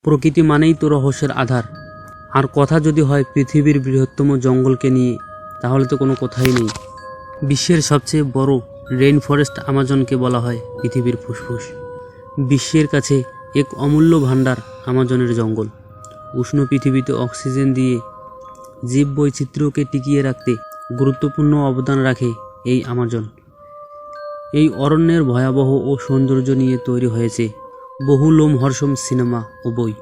প্রকৃতি মানেই তো রহস্যের আধার। আর কথা যদি হয় পৃথিবীর বৃহত্তম জঙ্গলকে নিয়ে, তাহলে তো কোনো কথাই নেই। বিশ্বের সবচেয়ে বড় রেইন ফরেস্ট আমাজনকে বলা হয় পৃথিবীর ফুসফুস। বিশ্বের কাছে এক অমূল্য ভাণ্ডার আমাজনের জঙ্গল। উষ্ণ পৃথিবীতে অক্সিজেন দিয়ে জীববৈচিত্র্যকে টিকিয়ে রাখতে গুরুত্বপূর্ণ অবদান রাখে এই আমাজন। এই অরণ্যের ভয়াবহ ও সৌন্দর্য নিয়ে তৈরি হয়েছে বহু লোমহর্ষণ সিনেমা ও বই।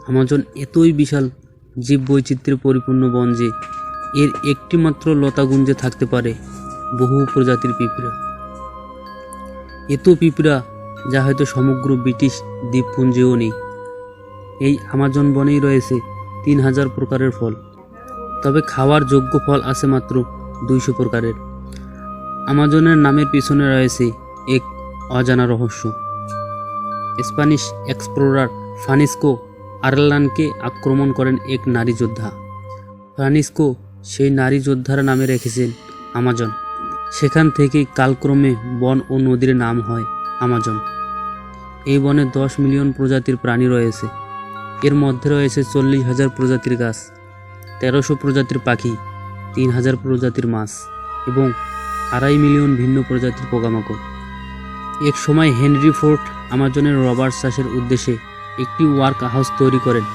আমাজন এতই বিশাল জীববৈচিত্র্যে পরিপূর্ণ বন যে এর একটিমাত্র লতাগুঞ্জে থাকতে পারে বহু প্রজাতির পিঁপড়া। এত পিঁপড়া যা হয়তো সমগ্র ব্রিটিশ দ্বীপপুঞ্জেও নেই। এই আমাজন বনেই রয়েছে 3000 প্রকারের ফল, তবে খাওয়ার যোগ্য ফল আছে মাত্র 200 প্রকারের। আমাজনের নামের পিছনে রয়েছে এক অজানা রহস্য। স্প্যানিশ এক্সপ্লোরার ফ্রান্সিসকো আরলানকে আক্রমণ করেন এক নারী যোদ্ধা। ফ্রান্সিসকো সেই নারী যোদ্ধার নামে রেখেছেন আমাজন। সেখান থেকেই কালক্রমে বন ও নদীর নাম হয় আমাজন। এই বনে 10 মিলিয়ন প্রজাতির প্রাণী রয়েছে। এর মধ্যে রয়েছে 40,000 প্রজাতির গাছ, 1300 প্রজাতির পাখি, 3000 প্রজাতির মাছ এবং 2.5 মিলিয়ন ভিন্ন প্রজাতির পোকামাকড়। এক সময় হেনরি ফোর্ড আমাজনের রবার চাষের উদ্দেশ্যে একটি ওয়ার্ক হাউস তৈরি করেন।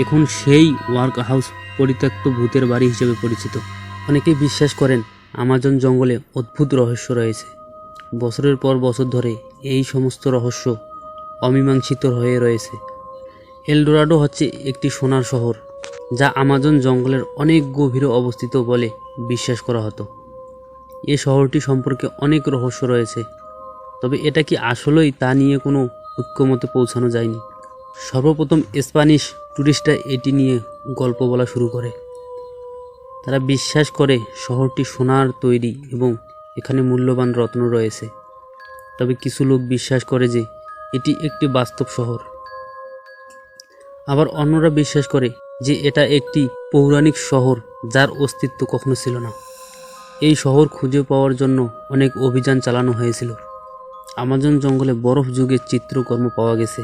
এখন সেই ওয়ার্ক হাউস পরিত্যক্ত ভূতের বাড়ি হিসেবে পরিচিত। অনেকেই বিশ্বাস করেন আমাজন জঙ্গলে অদ্ভুত রহস্য রয়েছে। বছরের পর বছর ধরে এই সমস্ত রহস্য অমীমাংসিত হয়ে রয়েছে। এলডোরাডো হচ্ছে একটি সোনার শহর, যা আমাজন জঙ্গলের অনেক গভীরে অবস্থিত বলে বিশ্বাস করা হতো। এ শহরটি সম্পর্কে অনেক রহস্য রয়েছে, তবে এটা কি আসলেই তা নিয়ে কোনো ঐক্যমতে পৌঁছানো যায়নি। সর্বপ্রথম স্প্যানিশ ট্যুরিস্টরা এটি নিয়ে গল্প বলা শুরু করে। তারা বিশ্বাস করে শহরটি সোনার তৈরি এবং এখানে মূল্যবান রত্ন রয়েছে। তবে কিছু লোক বিশ্বাস করে যে এটি একটি বাস্তব শহর। আবার অন্যরা বিশ্বাস করে যে এটা একটি পৌরাণিক শহর যার অস্তিত্ব কখনো ছিল না। এই শহর খুঁজে পাওয়ার জন্য অনেক অভিযান চালানো হয়েছিল। আমাজন জঙ্গলে বরফ যুগের চিত্রকর্ম পাওয়া গেছে।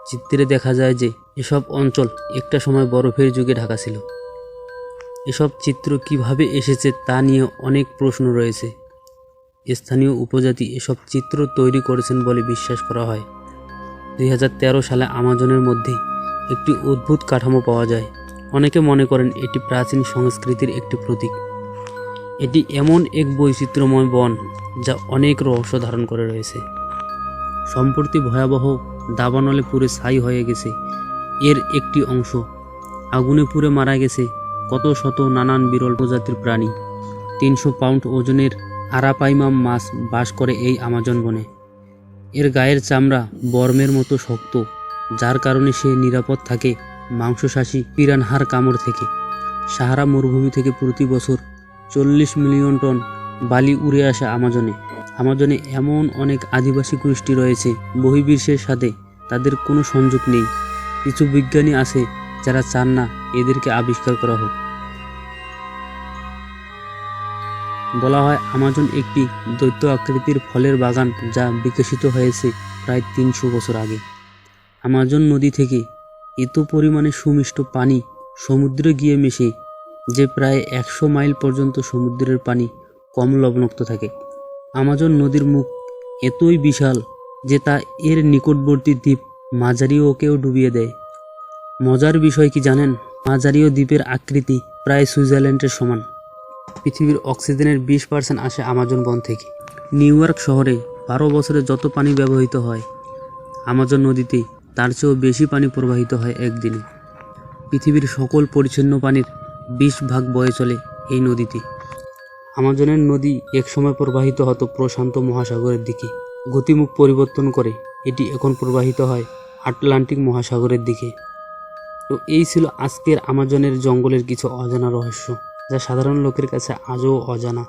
চিত্রে দেখা যায় যে এসব অঞ্চল একটা সময় বরফের যুগে ঢাকা ছিল। এসব চিত্র কিভাবে এসেছে তা নিয়ে অনেক প্রশ্ন রয়েছে। স্থানীয় উপজাতি এসব চিত্র তৈরি করেছেন বলে বিশ্বাস করা হয়। 2013 সালে আমাজনের মধ্যে একটি অদ্ভুত কাঠামো পাওয়া যায়। অনেকে মনে করেন এটি প্রাচীন সংস্কৃতির একটি প্রতীক। এটি এমন এক বৈচিত্র্যময় বন যা অনেক রহস্য ধারণ করে রয়েছে। সম্প্রতি ভয়াবহ দাবানলে পুড়ে ছাই হয়ে গেছে এর একটি অংশ। আগুনে পুড়ে মারা গেছে কত শত নানান বিরল প্রজাতির প্রাণী। 300 পাউন্ড ওজনের আরাপাইমা মাছ বাস করে এই আমাজন বনে। এর গায়ের চামড়া বর্মের মতো শক্ত, যার কারণে সে নিরাপদ থাকে মাংসশাসী পিরানহার কামড় থেকে। সাহারা মরুভূমি থেকে প্রতি বছর 40 মিলিয়ন টন বালি উড়ে আসে আমাজনে। আমাজনে এমন অনেক আদিবাসী গোষ্ঠী রয়েছে বহির্বিশ্বের সাথে তাদের কোনো সংযোগ নেই। কিছু বিজ্ঞানী আছে যারা চান না এদেরকে আবিষ্কার করা হোক। বলা হয় আমাজন একটি দৈত্য আকৃতির ফলের বাগান যা বিকশিত হয়েছে প্রায় 300 বছর আগে। আমাজন নদী থেকে এত পরিমাণে সুমিষ্ট পানি সমুদ্রে গিয়ে মেশে যে প্রায় 100 মাইল পর্যন্ত সমুদ্রের পানি কম লবণাক্ত থাকে। আমাজন নদীর মুখ এতই বিশাল যে তা এর নিকটবর্তী দ্বীপ মাজারিওকেও ডুবিয়ে দেয়। মজার বিষয় কি জানেন? মাজারিও দ্বীপের আকৃতি প্রায় সুইজারল্যান্ডের সমান। পৃথিবীর অক্সিজেনের 20% আসে আমাজন বন থেকে। নিউ ইয়র্ক শহরে 12 বছরে যত পানি ব্যবহৃত হয়, আমাজন নদীতে তার চেয়েও বেশি পানি প্রবাহিত হয় একদিনে। পৃথিবীর সকল পরিচ্ছন্ন পানির 20 ভাগ বয়ে চলে এই নদীতে। আমাজনের নদী একসময় প্রবাহিত হতো প্রশান্ত মহাসাগরের দিকে। গতিমুখ পরিবর্তন করে এটি এখন প্রবাহিত হয় আটলান্টিক মহাসাগরের দিকে। তো এই ছিল আজকের আমাজনের জঙ্গলের কিছু অজানা রহস্য, যা সাধারণ লোকের কাছে আজও অজানা।